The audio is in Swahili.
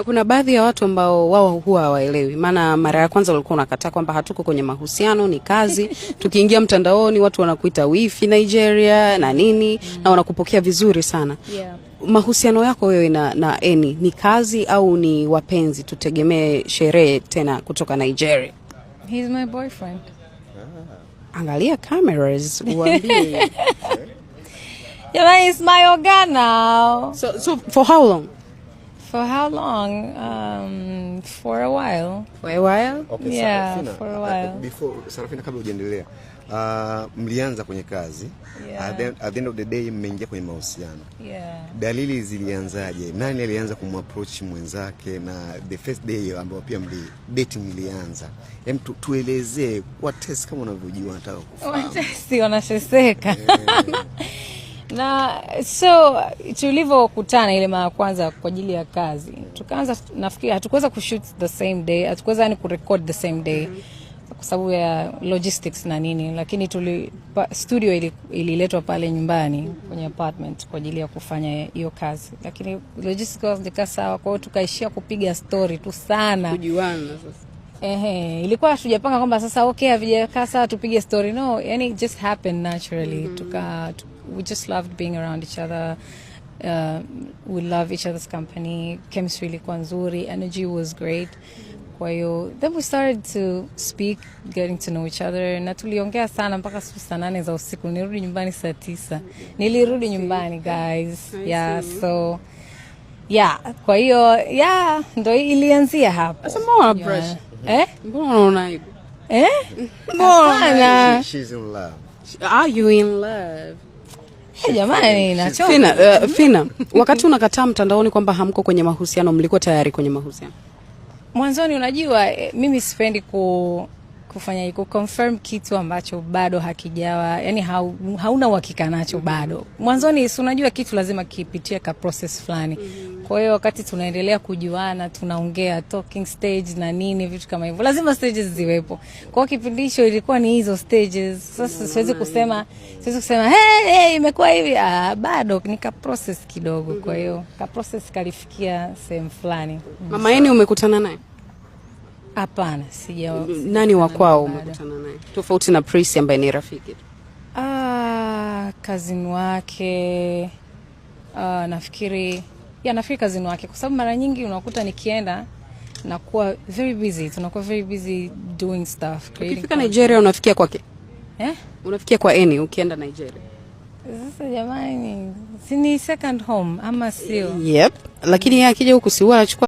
Kuna baadhi ya watu ambao wao huwa hawaelewi. Maana mara ya kwanza walikuwa unakataa kwamba hatuko kwenye mahusiano, ni kazi. Tukiingia mtandaoni watu wanakuita wifi Nigeria na nini na wanakupokea vizuri sana. Yeah. Mahusiano yako wewe na Eni ni kazi au ni wapenzi? Tutegemee sherehe tena kutoka Nigeria. He's my boyfriend. Angalia cameras uambie. Yeah, he's my organ now. So for how long? For how long? For a while. For a while? Okay, Yeah, Sarafina, for a while. Before Sarafina, kabla hujaendelea, mlianza kwenye kazi. Yeah. At the end of the day mmeingia kwenye mahusiano. Yeah. Dalili zilianzaje? Nani alianza kumapproach mwenzake na the first day ambao pia dating ilianza? Hem, tuelezee kwa test kama unavyojua nataka kufahamu. Si wanasheseka. Na so tulivyokutana ile mara kwanza kwa ajili ya kazi, tukaanza, nafikiri hatukuweza kushoot the same day, hatukuweza yani kurecord the same day kwa sababu ya logistics na nini, lakini studio ililetwa pale nyumbani kwenye apartment kwa ajili ya kufanya hiyo kazi, lakini logistics zikawa sawa, kwa hiyo tukaishia kupiga story tu sana Kujuana sasa. Ilikuwa hatujapanga kwamba sasa okay havijakaa sawa tupige story, no, yani it just happened naturally. We just loved being around each other. We love each other's company. Chemistry ilikuwa nzuri, energy was great. Kwa hiyo then we started to speak, getting to know each other, na tuliongea sana mpaka saa 8 za usiku. Nilirudi nyumbani saa 9. Nilirudi nyumbani guys. Yeah, so yeah, kwa hiyo yeah, ndo ilianzia hapo. Sasa mbona brush? Mbona unaona hivyo? Mbona? She's in love. Are you in love? Jamani, nachoka. Fina, wakati unakataa mtandaoni kwamba hamko kwenye mahusiano, mlikuwa tayari kwenye mahusiano? Mwanzoni unajua mimi sipendi kufanya confirm kitu ambacho bado hakijawa, yani hauna uhakika nacho bado. Mwanzoni si unajua kitu lazima kipitie ka process fulani. Kwa hiyo wakati tunaendelea kujuana, tunaongea talking stage na nini vitu kama hivyo, lazima stages ziwepo. Kwa hiyo kipindi hicho ilikuwa ni hizo stages. Sasa siwezi kusema hey imekuwa hivi, bado ni ka process kidogo. Kwa hiyo ka process kalifikia sehemu fulani. Mama Eni umekutana naye? Hapana, sijaona. Nani wa kwao umekutana naye? Tofauti na Prissy ambaye ni rafiki. Cousin wake. Nafikiri cousin wake, kwa sababu mara nyingi unakuta nikienda nakuwa very busy. Tunakuwa very busy doing stuff. Ukifika Nigeria unafikia kwake? Unafikia kwa Eni ukienda Nigeria? Sasa jamani, si ni second home ama sio? Yep. Lakini yeye akija huku si huwa anachukua